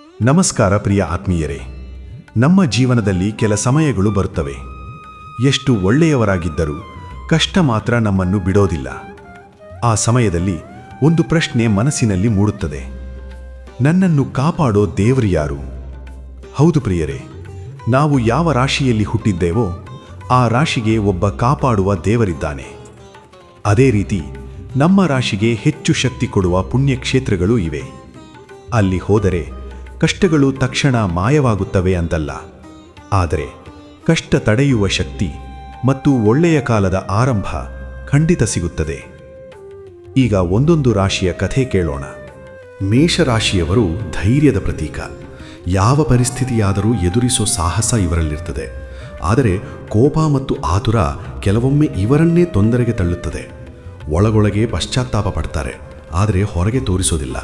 ನಮಸ್ಕಾರ ಪ್ರಿಯ ಆತ್ಮೀಯರೇ. ನಮ್ಮ ಜೀವನದಲ್ಲಿ ಕೆಲ ಸಮಯಗಳು ಬರುತ್ತವೆ. ಎಷ್ಟು ಒಳ್ಳೆಯವರಾಗಿದ್ದರೂ ಕಷ್ಟ ಮಾತ್ರ ನಮ್ಮನ್ನು ಬಿಡೋದಿಲ್ಲ. ಆ ಸಮಯದಲ್ಲಿ ಒಂದು ಪ್ರಶ್ನೆ ಮನಸ್ಸಿನಲ್ಲಿ ಮೂಡುತ್ತದೆ. ನನ್ನನ್ನು ಕಾಪಾಡೋ ದೇವರು ಯಾರು? ಹೌದು ಪ್ರಿಯರೇ, ನಾವು ಯಾವ ರಾಶಿಯಲ್ಲಿ ಹುಟ್ಟಿದ್ದೇವೋ ಆ ರಾಶಿಗೆ ಒಬ್ಬ ಕಾಪಾಡುವ ದೇವರಿದ್ದಾನೆ. ಅದೇ ರೀತಿ ನಮ್ಮ ರಾಶಿಗೆ ಹೆಚ್ಚು ಶಕ್ತಿ ಕೊಡುವ ಪುಣ್ಯಕ್ಷೇತ್ರಗಳೂ ಇವೆ. ಅಲ್ಲಿ ಹೋದರೆ ಕಷ್ಟಗಳು ತಕ್ಷಣ ಮಾಯವಾಗುತ್ತವೆ ಅಂತಲ್ಲ, ಆದರೆ ಕಷ್ಟ ತಡೆಯುವ ಶಕ್ತಿ ಮತ್ತು ಒಳ್ಳೆಯ ಕಾಲದ ಆರಂಭ ಖಂಡಿತ ಸಿಗುತ್ತದೆ. ಈಗ ಒಂದೊಂದು ರಾಶಿಯ ಕಥೆ ಕೇಳೋಣ. ಮೇಷರಾಶಿಯವರು ಧೈರ್ಯದ ಪ್ರತೀಕ. ಯಾವ ಪರಿಸ್ಥಿತಿಯಾದರೂ ಎದುರಿಸೋ ಸಾಹಸ ಇವರಲ್ಲಿರ್ತದೆ. ಆದರೆ ಕೋಪ ಮತ್ತು ಆತುರ ಕೆಲವೊಮ್ಮೆ ಇವರನ್ನೇ ತೊಂದರೆಗೆ ತಳ್ಳುತ್ತದೆ. ಒಳಗೊಳಗೆ ಪಶ್ಚಾತ್ತಾಪ ಪಡ್ತಾರೆ, ಆದರೆ ಹೊರಗೆ ತೋರಿಸೋದಿಲ್ಲ.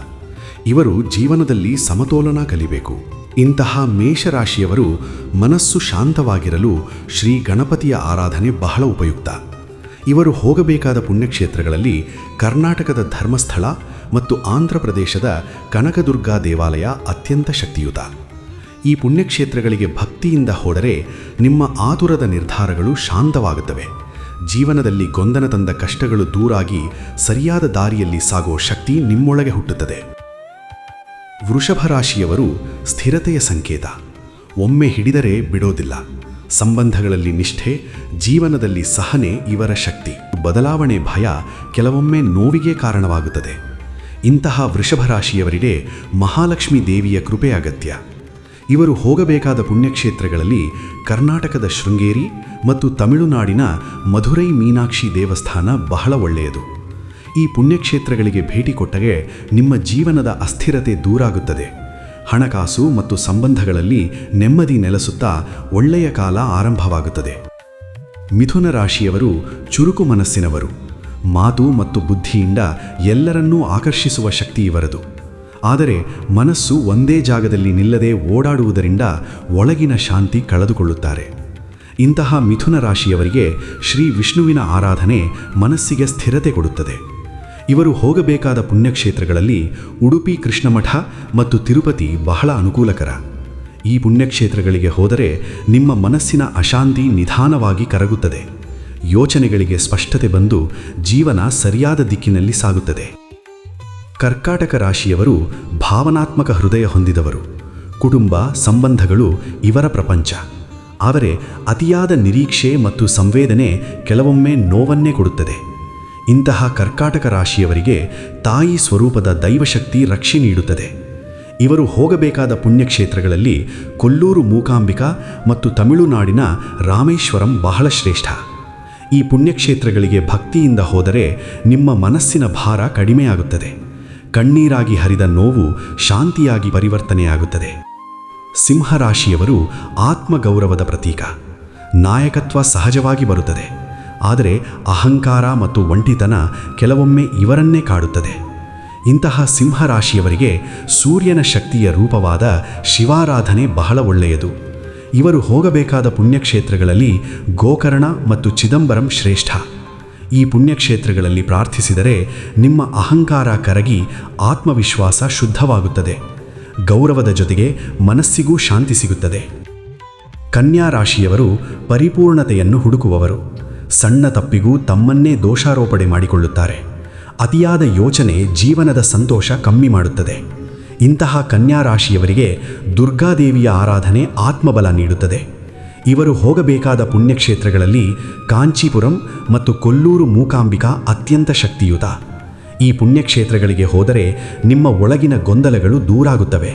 ಇವರು ಜೀವನದಲ್ಲಿ ಸಮತೋಲನ ಕಲಿಬೇಕು. ಇಂತಹ ಮೇಷರಾಶಿಯವರು ಮನಸ್ಸು ಶಾಂತವಾಗಿರಲು ಶ್ರೀ ಗಣಪತಿಯ ಆರಾಧನೆ ಬಹಳ ಉಪಯುಕ್ತ. ಇವರು ಹೋಗಬೇಕಾದ ಪುಣ್ಯಕ್ಷೇತ್ರಗಳಲ್ಲಿ ಕರ್ನಾಟಕದ ಧರ್ಮಸ್ಥಳ ಮತ್ತು ಆಂಧ್ರ ಪ್ರದೇಶದ ಕನಕದುರ್ಗಾ ದೇವಾಲಯ ಅತ್ಯಂತ ಶಕ್ತಿಯುತ. ಈ ಪುಣ್ಯಕ್ಷೇತ್ರಗಳಿಗೆ ಭಕ್ತಿಯಿಂದ ಹೋದರೆ ನಿಮ್ಮ ಆತುರದ ನಿರ್ಧಾರಗಳು ಶಾಂತವಾಗುತ್ತವೆ. ಜೀವನದಲ್ಲಿ ಗೊಂದಲ ತಂದ ಕಷ್ಟಗಳು ದೂರಾಗಿ ಸರಿಯಾದ ದಾರಿಯಲ್ಲಿ ಸಾಗೋ ಶಕ್ತಿ ನಿಮ್ಮೊಳಗೆ ಹುಟ್ಟುತ್ತದೆ. ವೃಷಭ ರಾಶಿಯವರು ಸ್ಥಿರತೆಯ ಸಂಕೇತ. ಒಮ್ಮೆ ಹಿಡಿದರೆ ಬಿಡೋದಿಲ್ಲ. ಸಂಬಂಧಗಳಲ್ಲಿ ನಿಷ್ಠೆ, ಜೀವನದಲ್ಲಿ ಸಹನೆ ಇವರ ಶಕ್ತಿ. ಬದಲಾವಣೆ ಭಯ ಕೆಲವೊಮ್ಮೆ ನೋವಿಗೆ ಕಾರಣವಾಗುತ್ತದೆ. ಇಂತಹ ವೃಷಭ ರಾಶಿಯವರಿಗೆ ಮಹಾಲಕ್ಷ್ಮೀ ದೇವಿಯ ಕೃಪೆ ಅಗತ್ಯ. ಇವರು ಹೋಗಬೇಕಾದ ಪುಣ್ಯಕ್ಷೇತ್ರಗಳಲ್ಲಿ ಕರ್ನಾಟಕದ ಶೃಂಗೇರಿ ಮತ್ತು ತಮಿಳುನಾಡಿನ ಮಧುರೈ ಮೀನಾಕ್ಷಿ ದೇವಸ್ಥಾನ ಬಹಳ ಒಳ್ಳೆಯದು. ಈ ಪುಣ್ಯಕ್ಷೇತ್ರಗಳಿಗೆ ಭೇಟಿ ಕೊಟ್ಟರೆ ನಿಮ್ಮ ಜೀವನದ ಅಸ್ಥಿರತೆ ದೂರಾಗುತ್ತದೆ. ಹಣಕಾಸು ಮತ್ತು ಸಂಬಂಧಗಳಲ್ಲಿ ನೆಮ್ಮದಿ ನೆಲೆಸುತ್ತಾ ಒಳ್ಳೆಯ ಕಾಲ ಆರಂಭವಾಗುತ್ತದೆ. ಮಿಥುನ ರಾಶಿಯವರು ಚುರುಕು ಮನಸ್ಸಿನವರು. ಮಾತು ಮತ್ತು ಬುದ್ಧಿಯಿಂದ ಎಲ್ಲರನ್ನೂ ಆಕರ್ಷಿಸುವ ಶಕ್ತಿ ಇವರದು. ಆದರೆ ಮನಸ್ಸು ಒಂದೇ ಜಾಗದಲ್ಲಿ ನಿಲ್ಲದೆ ಓಡಾಡುವುದರಿಂದ ಒಳಗಿನ ಶಾಂತಿ ಕಳೆದುಕೊಳ್ಳುತ್ತಾರೆ. ಇಂತಹ ಮಿಥುನ ರಾಶಿಯವರಿಗೆ ಶ್ರೀ ವಿಷ್ಣುವಿನ ಆರಾಧನೆ ಮನಸ್ಸಿಗೆ ಸ್ಥಿರತೆ ಕೊಡುತ್ತದೆ. ಇವರು ಹೋಗಬೇಕಾದ ಪುಣ್ಯಕ್ಷೇತ್ರಗಳಲ್ಲಿ ಉಡುಪಿ ಕೃಷ್ಣಮಠ ಮತ್ತು ತಿರುಪತಿ ಬಹಳ ಅನುಕೂಲಕರ. ಈ ಪುಣ್ಯಕ್ಷೇತ್ರಗಳಿಗೆ ಹೋದರೆ ನಿಮ್ಮ ಮನಸ್ಸಿನ ಅಶಾಂತಿ ನಿಧಾನವಾಗಿ ಕರಗುತ್ತದೆ. ಯೋಚನೆಗಳಿಗೆ ಸ್ಪಷ್ಟತೆ ಬಂದು ಜೀವನ ಸರಿಯಾದ ದಿಕ್ಕಿನಲ್ಲಿ ಸಾಗುತ್ತದೆ. ಕರ್ಕಾಟಕ ರಾಶಿಯವರು ಭಾವನಾತ್ಮಕ ಹೃದಯ ಹೊಂದಿದವರು. ಕುಟುಂಬ ಸಂಬಂಧಗಳು ಇವರ ಪ್ರಪಂಚ. ಆದರೆ ಅತಿಯಾದ ನಿರೀಕ್ಷೆ ಮತ್ತು ಸಂವೇದನೆ ಕೆಲವೊಮ್ಮೆ ನೋವನ್ನೇ ಕೊಡುತ್ತದೆ. ಇಂತಹ ಕರ್ಕಾಟಕ ರಾಶಿಯವರಿಗೆ ತಾಯಿ ಸ್ವರೂಪದ ದೈವಶಕ್ತಿ ರಕ್ಷೆ ನೀಡುತ್ತದೆ. ಇವರು ಹೋಗಬೇಕಾದ ಪುಣ್ಯಕ್ಷೇತ್ರಗಳಲ್ಲಿ ಕೊಲ್ಲೂರು ಮೂಕಾಂಬಿಕಾ ಮತ್ತು ತಮಿಳುನಾಡಿನ ರಾಮೇಶ್ವರಂ ಬಹಳ ಶ್ರೇಷ್ಠ. ಈ ಪುಣ್ಯಕ್ಷೇತ್ರಗಳಿಗೆ ಭಕ್ತಿಯಿಂದ ಹೋದರೆ ನಿಮ್ಮ ಮನಸ್ಸಿನ ಭಾರ ಕಡಿಮೆಯಾಗುತ್ತದೆ. ಕಣ್ಣೀರಾಗಿ ಹರಿದ ನೋವು ಶಾಂತಿಯಾಗಿ ಪರಿವರ್ತನೆಯಾಗುತ್ತದೆ. ಸಿಂಹರಾಶಿಯವರು ಆತ್ಮಗೌರವದ ಪ್ರತೀಕ. ನಾಯಕತ್ವ ಸಹಜವಾಗಿ ಬರುತ್ತದೆ, ಆದರೆ ಅಹಂಕಾರ ಮತ್ತು ಒಂಟಿತನ ಕೆಲವೊಮ್ಮೆ ಇವರನ್ನೇ ಕಾಡುತ್ತದೆ. ಇಂತಹ ಸಿಂಹರಾಶಿಯವರಿಗೆ ಸೂರ್ಯನ ಶಕ್ತಿಯ ರೂಪವಾದ ಶಿವಾರಾಧನೆ ಬಹಳ ಒಳ್ಳೆಯದು. ಇವರು ಹೋಗಬೇಕಾದ ಪುಣ್ಯಕ್ಷೇತ್ರಗಳಲ್ಲಿ ಗೋಕರ್ಣ ಮತ್ತು ಚಿದಂಬರಂ ಶ್ರೇಷ್ಠ. ಈ ಪುಣ್ಯಕ್ಷೇತ್ರಗಳಲ್ಲಿ ಪ್ರಾರ್ಥಿಸಿದರೆ ನಿಮ್ಮ ಅಹಂಕಾರ ಕರಗಿ ಆತ್ಮವಿಶ್ವಾಸ ಶುದ್ಧವಾಗುತ್ತದೆ. ಗೌರವದ ಜೊತೆಗೆ ಮನಸ್ಸಿಗೂ ಶಾಂತಿ ಸಿಗುತ್ತದೆ. ಕನ್ಯಾ ರಾಶಿಯವರು ಪರಿಪೂರ್ಣತೆಯನ್ನು ಹುಡುಕುವವರು. ಸಣ್ಣ ತಪ್ಪಿಗೂ ತಮ್ಮನ್ನೇ ದೋಷಾರೋಪಣೆ ಮಾಡಿಕೊಳ್ಳುತ್ತಾರೆ. ಅತಿಯಾದ ಯೋಚನೆ ಜೀವನದ ಸಂತೋಷ ಕಮ್ಮಿ ಮಾಡುತ್ತದೆ. ಇಂತಹ ಕನ್ಯಾ ರಾಶಿಯವರಿಗೆ ದುರ್ಗಾದೇವಿಯ ಆರಾಧನೆ ಆತ್ಮಬಲ ನೀಡುತ್ತದೆ. ಇವರು ಹೋಗಬೇಕಾದ ಪುಣ್ಯಕ್ಷೇತ್ರಗಳಲ್ಲಿ ಕಾಂಚೀಪುರಂ ಮತ್ತು ಕೊಲ್ಲೂರು ಮೂಕಾಂಬಿಕಾ ಅತ್ಯಂತ ಶಕ್ತಿಯುತ. ಈ ಪುಣ್ಯಕ್ಷೇತ್ರಗಳಿಗೆ ಹೋದರೆ ನಿಮ್ಮ ಒಳಗಿನ ಗೊಂದಲಗಳು ದೂರಾಗುತ್ತವೆ.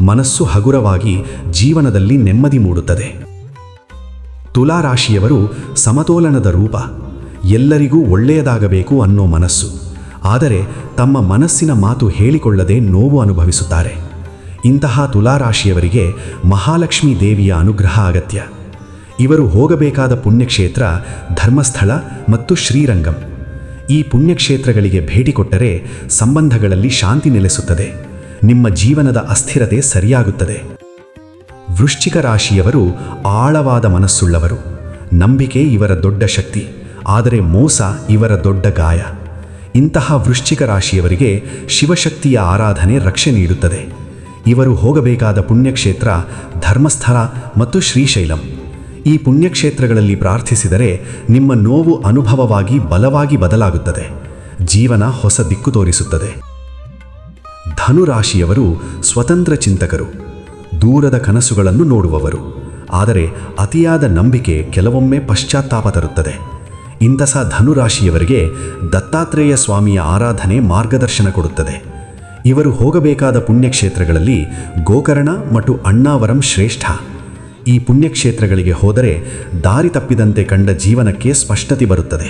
ಮನಸ್ಸು ಹಗುರವಾಗಿ ಜೀವನದಲ್ಲಿ ನೆಮ್ಮದಿ ಮೂಡುತ್ತದೆ. ತುಲಾರಾಶಿಯವರು ಸಮತೋಲನದ ರೂಪ. ಎಲ್ಲರಿಗೂ ಒಳ್ಳೆಯದಾಗಬೇಕು ಅನ್ನೋ ಮನಸ್ಸು, ಆದರೆ ತಮ್ಮ ಮನಸ್ಸಿನ ಮಾತು ಹೇಳಿಕೊಳ್ಳದೆ ನೋವು ಅನುಭವಿಸುತ್ತಾರೆ. ಇಂತಹ ತುಲಾರಾಶಿಯವರಿಗೆ ಮಹಾಲಕ್ಷ್ಮೀ ದೇವಿಯ ಅನುಗ್ರಹ ಅಗತ್ಯ. ಇವರು ಹೋಗಬೇಕಾದ ಪುಣ್ಯಕ್ಷೇತ್ರ ಧರ್ಮಸ್ಥಳ ಮತ್ತು ಶ್ರೀರಂಗಂ. ಈ ಪುಣ್ಯಕ್ಷೇತ್ರಗಳಿಗೆ ಭೇಟಿ ಕೊಟ್ಟರೆ ಸಂಬಂಧಗಳಲ್ಲಿ ಶಾಂತಿ ನೆಲೆಸುತ್ತದೆ. ನಿಮ್ಮ ಜೀವನದ ಅಸ್ಥಿರತೆ ಸರಿಯಾಗುತ್ತದೆ. ವೃಶ್ಚಿಕ ರಾಶಿಯವರು ಆಳವಾದ ಮನಸ್ಸುಳ್ಳವರು. ನಂಬಿಕೆ ಇವರ ದೊಡ್ಡ ಶಕ್ತಿ, ಆದರೆ ಮೋಸ ಇವರ ದೊಡ್ಡ ಗಾಯ. ಇಂತಹ ವೃಶ್ಚಿಕ ರಾಶಿಯವರಿಗೆ ಶಿವಶಕ್ತಿಯ ಆರಾಧನೆ ರಕ್ಷೆ ನೀಡುತ್ತದೆ. ಇವರು ಹೋಗಬೇಕಾದ ಪುಣ್ಯಕ್ಷೇತ್ರ ಧರ್ಮಸ್ಥಳ ಮತ್ತು ಶ್ರೀಶೈಲಂ. ಈ ಪುಣ್ಯಕ್ಷೇತ್ರಗಳಲ್ಲಿ ಪ್ರಾರ್ಥಿಸಿದರೆ ನಿಮ್ಮ ನೋವು ಅನುಭವವಾಗಿ ಬಲವಾಗಿ ಬದಲಾಗುತ್ತದೆ. ಜೀವನ ಹೊಸ ದಿಕ್ಕು ತೋರಿಸುತ್ತದೆ. ಧನುರಾಶಿಯವರು ಸ್ವತಂತ್ರ ಚಿಂತಕರು, ದೂರದ ಕನಸುಗಳನ್ನು ನೋಡುವವರು. ಆದರೆ ಅತಿಯಾದ ನಂಬಿಕೆ ಕೆಲವೊಮ್ಮೆ ಪಶ್ಚಾತ್ತಾಪ ತರುತ್ತದೆ. ಇಂತಹ ಧನುರಾಶಿಯವರಿಗೆ ದತ್ತಾತ್ರೇಯ ಸ್ವಾಮಿಯ ಆರಾಧನೆ ಮಾರ್ಗದರ್ಶನ ಕೊಡುತ್ತದೆ. ಇವರು ಹೋಗಬೇಕಾದ ಪುಣ್ಯಕ್ಷೇತ್ರಗಳಲ್ಲಿ ಗೋಕರ್ಣ ಮತ್ತು ಅಣ್ಣಾವರಂ ಶ್ರೇಷ್ಠ. ಈ ಪುಣ್ಯಕ್ಷೇತ್ರಗಳಿಗೆ ಹೋದರೆ ದಾರಿ ತಪ್ಪಿದಂತೆ ಕಂಡ ಜೀವನಕ್ಕೆ ಸ್ಪಷ್ಟತೆ ಬರುತ್ತದೆ.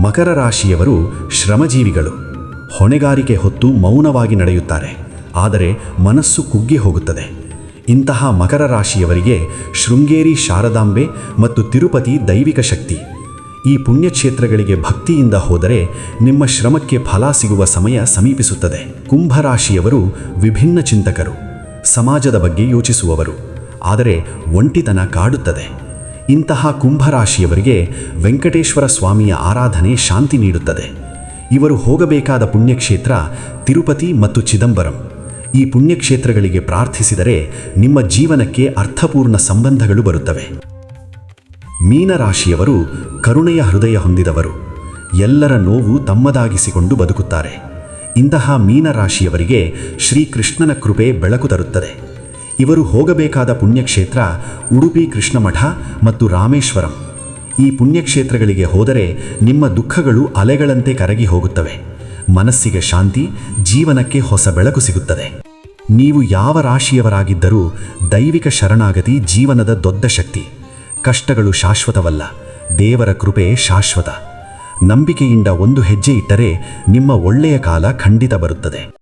ಮಕರ ರಾಶಿಯವರು ಶ್ರಮಜೀವಿಗಳು. ಹೊಣೆಗಾರಿಕೆ ಹೊತ್ತು ಮೌನವಾಗಿ ನಡೆಯುತ್ತಾರೆ, ಆದರೆ ಮನಸ್ಸು ಕುಗ್ಗಿ ಹೋಗುತ್ತದೆ. ಇಂತಹ ಮಕರ ರಾಶಿಯವರಿಗೆ ಶೃಂಗೇರಿ ಶಾರದಾಂಬೆ ಮತ್ತು ತಿರುಪತಿ ದೈವಿಕ ಶಕ್ತಿ. ಈ ಪುಣ್ಯಕ್ಷೇತ್ರಗಳಿಗೆ ಭಕ್ತಿಯಿಂದ ಹೋದರೆ ನಿಮ್ಮ ಶ್ರಮಕ್ಕೆ ಫಲ ಸಿಗುವ ಸಮಯ ಸಮೀಪಿಸುತ್ತದೆ. ಕುಂಭರಾಶಿಯವರು ವಿಭಿನ್ನ ಚಿಂತಕರು, ಸಮಾಜದ ಬಗ್ಗೆ ಯೋಚಿಸುವವರು. ಆದರೆ ಒಂಟಿತನ ಕಾಡುತ್ತದೆ. ಇಂತಹ ಕುಂಭರಾಶಿಯವರಿಗೆ ವೆಂಕಟೇಶ್ವರ ಸ್ವಾಮಿಯ ಆರಾಧನೆ ಶಾಂತಿ ನೀಡುತ್ತದೆ. ಇವರು ಹೋಗಬೇಕಾದ ಪುಣ್ಯಕ್ಷೇತ್ರ ತಿರುಪತಿ ಮತ್ತು ಚಿದಂಬರಂ. ಈ ಪುಣ್ಯಕ್ಷೇತ್ರಗಳಿಗೆ ಪ್ರಾರ್ಥಿಸಿದರೆ ನಿಮ್ಮ ಜೀವನಕ್ಕೆ ಅರ್ಥಪೂರ್ಣ ಸಂಬಂಧಗಳು ಬರುತ್ತವೆ. ಮೀನರಾಶಿಯವರು ಕರುಣೆಯ ಹೃದಯ ಹೊಂದಿದವರು. ಎಲ್ಲರ ನೋವು ತಮ್ಮದಾಗಿಸಿಕೊಂಡು ಬದುಕುತ್ತಾರೆ. ಇಂತಹ ಮೀನರಾಶಿಯವರಿಗೆ ಶ್ರೀಕೃಷ್ಣನ ಕೃಪೆ ಬೆಳಕು ತರುತ್ತದೆ. ಇವರು ಹೋಗಬೇಕಾದ ಪುಣ್ಯಕ್ಷೇತ್ರ ಉಡುಪಿ ಕೃಷ್ಣಮಠ ಮತ್ತು ರಾಮೇಶ್ವರಂ. ಈ ಪುಣ್ಯಕ್ಷೇತ್ರಗಳಿಗೆ ಹೋದರೆ ನಿಮ್ಮ ದುಃಖಗಳು ಅಲೆಗಳಂತೆ ಕರಗಿ ಹೋಗುತ್ತವೆ. ಮನಸ್ಸಿಗೆ ಶಾಂತಿ, ಜೀವನಕ್ಕೆ ಹೊಸ ಬೆಳಕು ಸಿಗುತ್ತದೆ. ನೀವು ಯಾವ ರಾಶಿಯವರಾಗಿದ್ದರೂ ದೈವಿಕ ಶರಣಾಗತಿ ಜೀವನದ ದೊಡ್ಡ ಶಕ್ತಿ. ಕಷ್ಟಗಳು ಶಾಶ್ವತವಲ್ಲ, ದೇವರ ಕೃಪೆ ಶಾಶ್ವತ. ನಂಬಿಕೆಯಿಂದ ಒಂದು ಹೆಜ್ಜೆ ಇಟ್ಟರೆ ನಿಮ್ಮ ಒಳ್ಳೆಯ ಕಾಲ ಖಂಡಿತ ಬರುತ್ತದೆ.